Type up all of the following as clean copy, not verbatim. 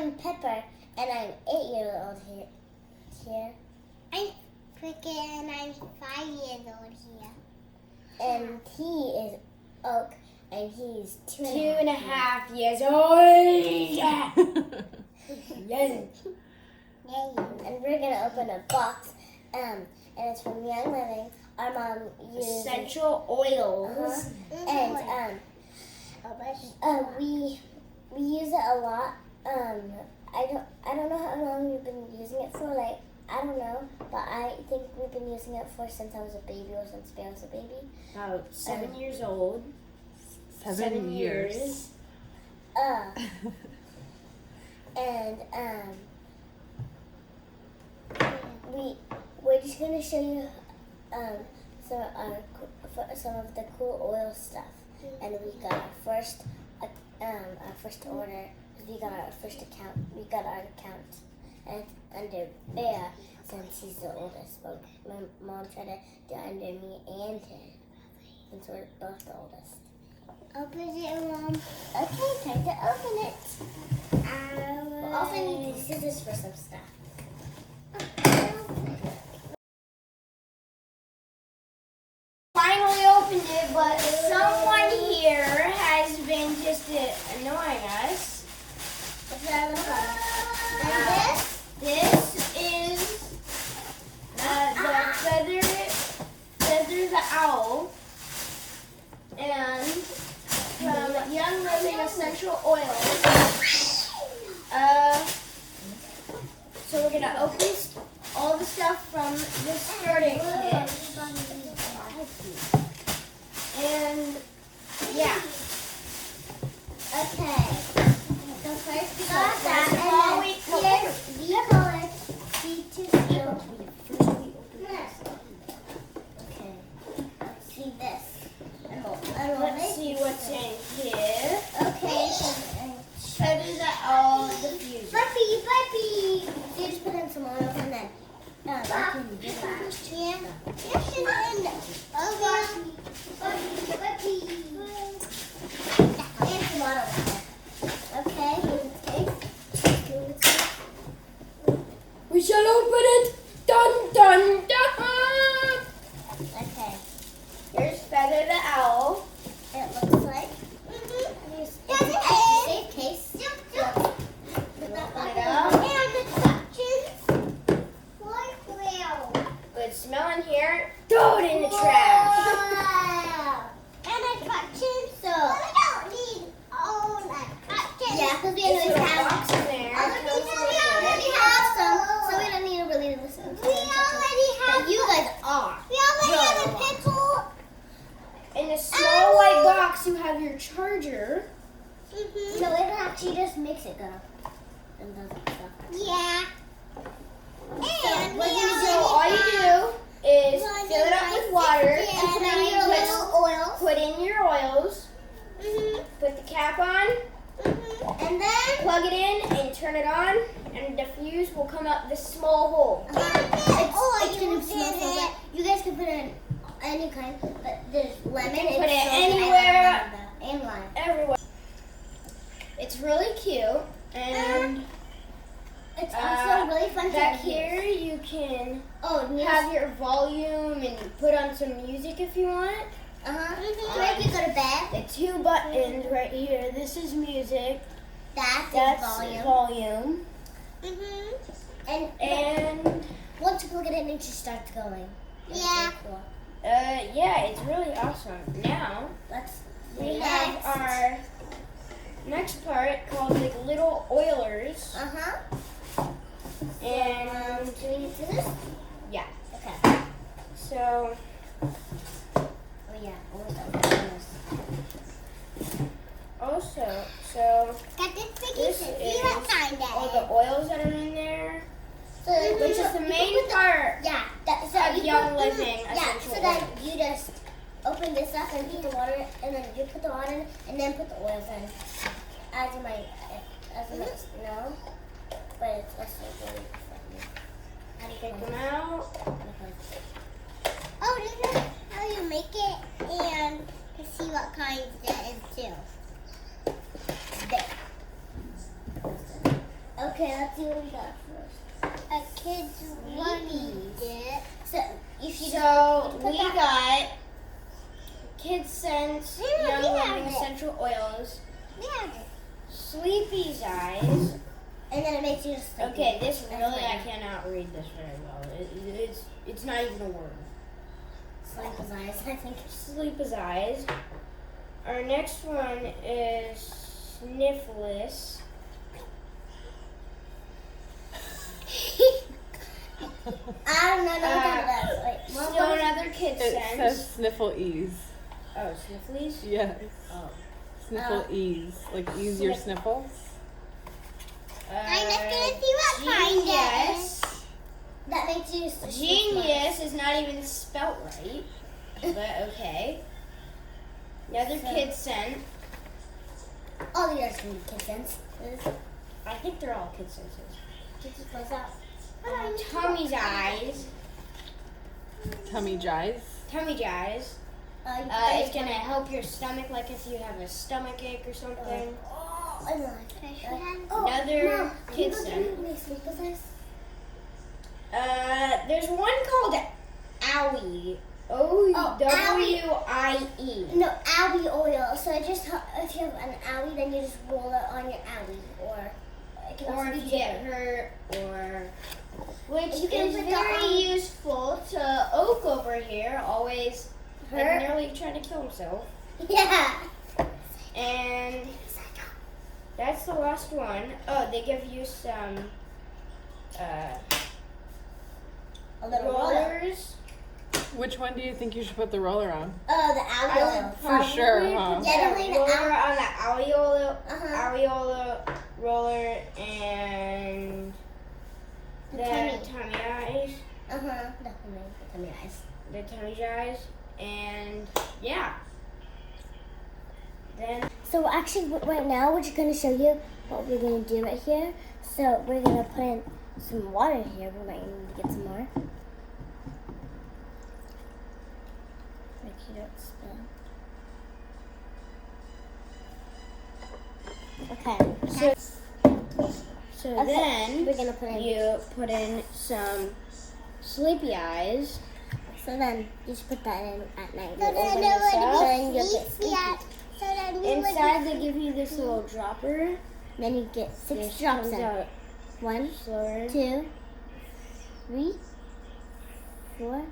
I'm Pepper, and I'm 8 years old here. I'm Cricket, and I'm 5 years old here. And he is Oak, and he's two and a half years old. Yeah. Yay. Yay. And we're gonna open a box, and it's from Young Living. Our mom uses Essential oils. and we use it a lot. I don't know how long we've been using it for. Like, I don't know, but I think we've been using it for since I was a baby, or since Bear was a baby. About 7 years old. 7 years. And we're just gonna show you some of the cool oil stuff. And we got our first order. We got our first account. We got our account, and it's under Bear since he's the oldest. But my mom tried to do it under me and him since we're both the oldest. Open it, Mom. Okay, time to open it. We'll also need these scissors for some stuff. Finally opened it, but someone here has been just annoying us. What's that look like? This is the Feather the Owl, and from Young Living Essential Oils. So we're gonna open all the stuff from this starting kit, and yeah. Okay. So first we got that, Oh, and wait, then here's the color. Okay. Let's see this. Let's see what's in here. Okay. Feather the Owl diffuser. Puppy. So you just put in some oil and then Yeah. and some water. Okay, here's the case. We shall open it. Dun dun dun. Okay. Here's Feather the Owl. It looks like. It's a safe case. Open it up. Good smell in here. Throw it in the trash. Yeah, because we There's already a have box in there. some, so we don't need to really listen to it. But you guys are. In a small white box, you have your charger. No, it actually just makes it go. And does stuff. Yeah. So all you do is fill it up with water, And put in your little oil. put in your oils, put the cap on, And then plug it in, and turn it on, and the fuse will come out this small hole. it's gonna smell so good. You guys can put in any kind, but there's lemon. You can and put it salt, anywhere. and lime. Everywhere. It's really cute, and It's also really fun back to here use. you can Oh, have your volume and put on some music if you want. So I can go to bed. The two buttons right here. This is music. That's volume. volume. And And once you plug it in, it just starts going. That's Yeah. really cool. yeah, it's really awesome. Now we have our next part called the little oilers. And do we need scissors? yeah, Okay. so Oh yeah, almost done. also, so Got this big this piece. is You don't find all that. the oils that are in there, So which is the main part Yeah. So of you Young put- Living Yeah. essential So then oils. you just open this up and put the water, and then you put the water in, and then put the oils in. As you might know, but it's also really fun. How do you Take get them them out. Oh, this is how you make it and to see what kinds there is too. There. Okay, let's see what we got first. A kid's running it. So if you We got Kids Sense, Yeah, Young we have Living it. Essential Oils, Yeah. Sleepy's Eyes. and then it makes you just sleepy. Okay, this That's really, I fine. cannot read this very well. It's not even a word. Sleep as eyes, I think. Sleepy's Eyes. Our next one is Sniffless. I don't know what that is. Wait, what Still was it? another Kid It Sense. says sniffle ease. Oh, Snifflies? Yes. Oh. Sniffle ease. Like ease your sniffles. I'm just gonna see what kind it is. Genius. That makes you sleep. Genius is not even spelt right, but okay. Another So- Kid Scent. All the others can be Kid Sense. I think they're all Kid Senses. Just close out. Tummy's Eyes. Tummy jies. Tummy Jies. It's gonna help your stomach, like if you have a stomach ache or something. Oh, I like it. Another Mom, Kid can you Scent. go get me sleep as eyes? There's one called Owie. O-W-I-E. No, owie oil. So it just if you have an owie, then you just roll it on your owie, or it can Or also if be you get jigger. hurt, or which You can is put that very on- useful to Oak over here, always like, Hurt? nearly trying to kill himself. Yeah. And that's the last one. Oh, they give you some A little roller. rollers. Which one do you think you should put the roller on? The owie oil. For sure, huh? Put Definitely the the roller on the Alveola, Uh-huh. Alveola roller and the tummy. tummy eyes, Definitely. Tummy eyes. the tummy eyes, and yeah. Then So actually, right now we're just gonna show you what we're gonna do right here. So we're gonna put in some water here. We might need to get some more. Make sure you don't spill. Okay. so Okay, then we're gonna put in. you put in some sleepy eyes. So then you just put that in at night. So You then open it this up, would and be you'll get sleepy. sleepy. So then we Inside they give you this little dropper. Then you get six This drops comes in. out 1, slower. 2, 3, 4,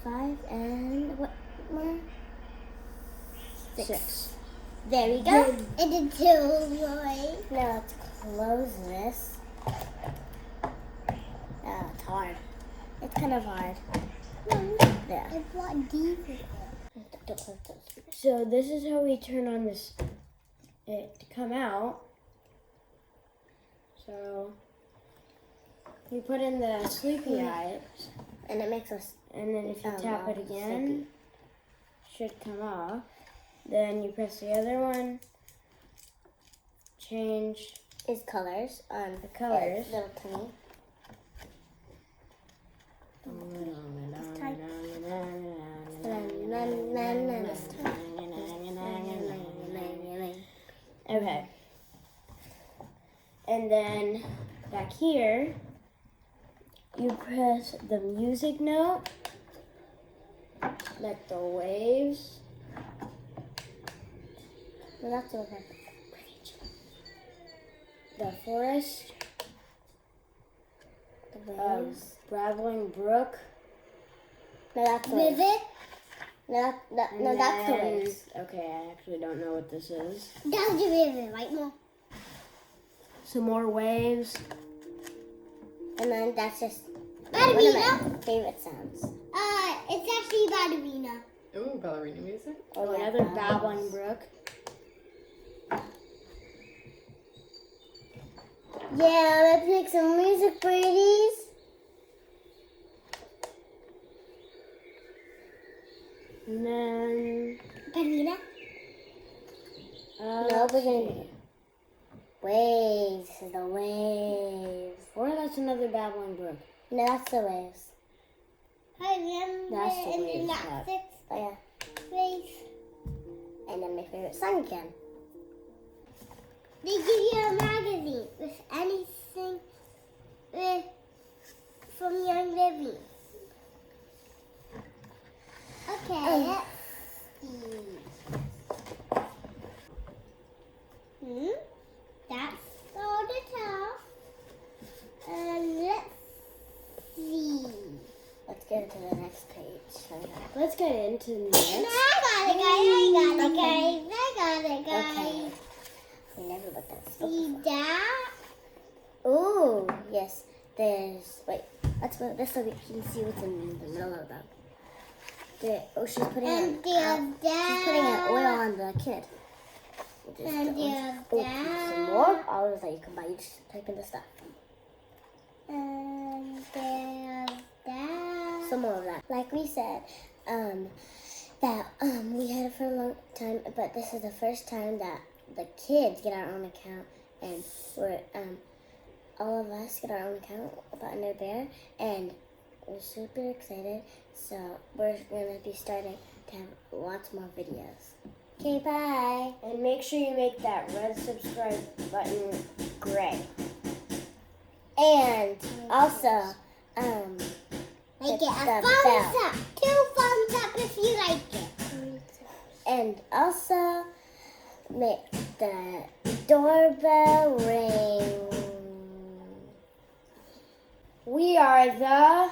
5, and what more? 6. There we go. It is too right. Now let's close this. It's hard. It's kind of hard. There. It's what deep is it? Don't close those. So this is how we turn on it to come out. So we put in the sleepy eyes, And it makes us. and then if you tap it again, should come off. Then you press the other one, change Is colors on the colors. Little tiny. Okay. And then back here, you press the music note, like the waves. No, that's over. The forest, The waves. Babbling Brook. No, that's the waves. Rivet? No, and that's the then- waves. Okay, I actually don't know what this is. That's the river, right, Mom? Some more waves. And then that's just Ballerina? one of my favorite sounds. It's actually ballerina. Ooh, ballerina music. Oh, Yeah, another bubbles. babbling brook. Yeah, let's make some music, birdies. And then Ballerina? No, we're gonna do waves. This is the waves. Or that's another babbling brook. No, that's the waves. That's the waves, Gymnastics. Oh yeah. Waves. And then my favorite song again. they give you a magazine with anything from Young Living. Okay, let's see. That's all the top. And let's see. Let's get into the next page. Let's get into the next. I got it, guys. Okay. We never looked at this book See before. that? Oh, yes. Wait, let's put this so we can see what's in the middle of them. She's putting And she's putting an oil on the kid. And Some more olives that you can buy. You just type in the stuff. And there's that. Some more of that. Like we said, we had it for a long time, but this is the first time that the kids get our own account, and we're all of us get our own account about Under Bear, and we're super excited. So we're gonna be starting to have lots more videos. Okay, bye. And make sure you make that red subscribe button gray. And also, Make it hit a the thumbs bell. up. 2 thumbs up if you like it. And also make the doorbell ring. We are the